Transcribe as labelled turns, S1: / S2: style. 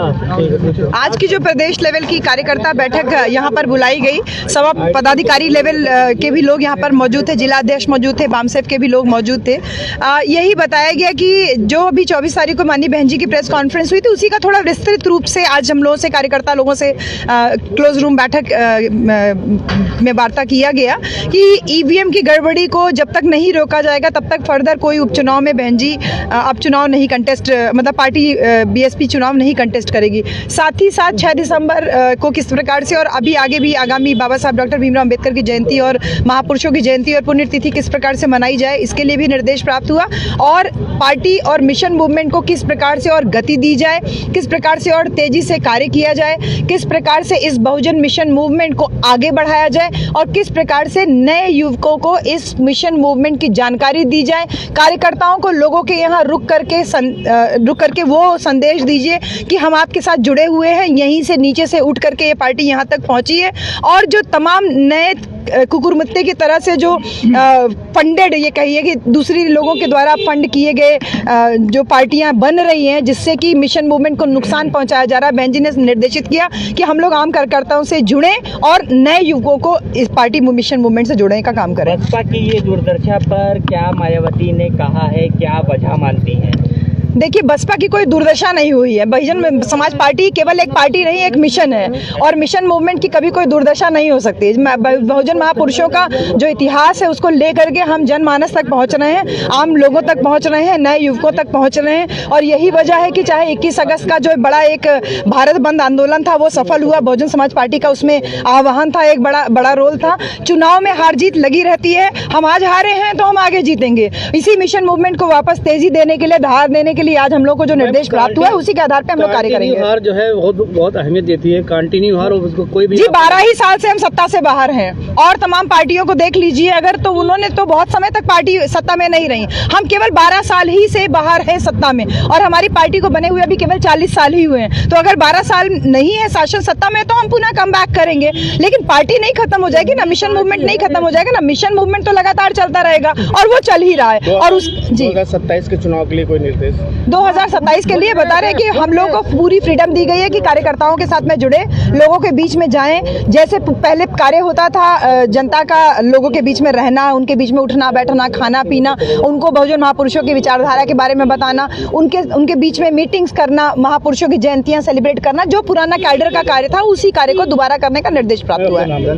S1: आज की जो प्रदेश लेवल की कार्यकर्ता बैठक यहाँ पर बुलाई गई, सब पदाधिकारी लेवल के भी लोग यहाँ पर मौजूद थे, जिला अध्यक्ष मौजूद थे, बामसेफ के भी लोग मौजूद थे। यही बताया गया कि जो अभी 24 तारीख को माननीय बहन जी की प्रेस कॉन्फ्रेंस हुई थी, उसी का थोड़ा विस्तृत रूप से आज हम लोगों से, कार्यकर्ता लोगों से क्लोज रूम बैठक में वार्ता किया गया कि ईवीएम की गड़बड़ी को जब तक नहीं रोका जाएगा तब तक फर्दर कोई उपचुनाव में बहन जी अब चुनाव नहीं कंटेस्ट, मतलब पार्टी बीएसपी चुनाव नहीं कंटेस्ट करेगी। साथ ही साथ 6 दिसंबर को किस प्रकार से और अभी आगे भी आगामी बाबा साहब डॉक्टर भीमराव अंबेडकर की जयंती और महापुरुषों की जयंती और पुण्यतिथि किस प्रकार से मनाई जाए, इसके लिए भी निर्देश प्राप्त हुआ। और पार्टी और मिशन मूवमेंट को किस प्रकार से और गति दी जाए, किस प्रकार से और तेजी से कार्य किया जाए, किस प्रकार से इस बहुजन मिशन मूवमेंट को आगे बढ़ाया जाए और किस प्रकार से नए युवकों को इस मिशन मूवमेंट की जानकारी दी जाए। कार्यकर्ताओं को लोगों के यहाँ रुक करके वो संदेश दीजिए कि हम आपके साथ जुड़े हुए हैं, यहीं से नीचे से उठ करके ये पार्टी यहाँ तक पहुंची है। और जो तमाम नए कुकुरमुत्ते की तरह से जो फंडेड, ये कहिए कि दूसरी लोगों के द्वारा फंड किए गए जो पार्टियां बन रही हैं, जिससे कि मिशन मूवमेंट को नुकसान पहुंचाया जा रहा है, बहन जी ने निर्देशित किया कि हम लोग आम कार्यकर्ताओं से जुड़ें और नए युवकों को इस पार्टी मिशन मूवमेंट से जोड़ने का काम करें।
S2: बसपा की ये दूरदर्शा पर क्या मायावती ने कहा है, क्या वजह मानती हैं?
S1: देखिए, बसपा की कोई दुर्दशा नहीं हुई है। बहुजन समाज पार्टी केवल एक पार्टी नहीं, एक मिशन है और मिशन मूवमेंट की कभी कोई दुर्दशा नहीं हो सकती। बहुजन महापुरुषों का जो इतिहास है उसको लेकर के हम जनमानस तक पहुंच रहे हैं, आम लोगों तक पहुंच रहे हैं, नए युवकों तक पहुंच रहे हैं। और यही वजह है कि चाहे 21 अगस्त का जो बड़ा एक भारत बंद आंदोलन था वो सफल हुआ, बहुजन समाज पार्टी का उसमें आह्वान था, एक बड़ा रोल था। चुनाव में हार जीत लगी रहती है, हम आज हारे हैं तो हम आगे जीतेंगे। इसी मिशन मूवमेंट को वापस तेजी देने के लिए, धार देने के लिए आज हम लोग को जो निर्देश प्राप्त हुआ है उसी के आधार पे हम लोग कार्य करेंगे।
S3: हार जो है बहुत अहमियत देती है, कंटिन्यू हार, उसको कोई भी
S1: जी 12 ही साल से हम सत्ता से बाहर हैं और तमाम पार्टियों को देख लीजिए, अगर तो उन्होंने तो बहुत समय तक पार्टी सत्ता में नहीं रही। हम केवल 12 साल ही से बाहर हैं सत्ता में और हमारी पार्टी को बने हुए अभी केवल 40 साल ही हुए हैं। तो अगर 12 साल नहीं है शासन सत्ता में तो हम पुनः कम बैक करेंगे, लेकिन पार्टी नहीं खत्म हो जाएगी ना, मिशन मूवमेंट नहीं खत्म हो जाएगा ना, मिशन मूवमेंट तो लगातार चलता रहेगा और वो चल ही रहा है। और उस
S3: 2027 के चुनाव के लिए कोई निर्देश
S1: 2027 के लिए बता रहे हैं कि हम लोगों को पूरी फ्रीडम दी गई है कि कार्यकर्ताओं के साथ में जुड़े, लोगों के बीच में जाएं। जैसे पहले कार्य होता था जनता का, लोगों के बीच में रहना, उनके बीच में उठना बैठना, खाना पीना, उनको बहुजन महापुरुषों की विचारधारा के बारे में बताना, उनके बीच में मीटिंग्स करना, महापुरुषों की जयंतियां सेलिब्रेट करना, जो पुराना कैडर का कार्य था उसी कार्य को दोबारा करने का निर्देश प्राप्त हुआ है।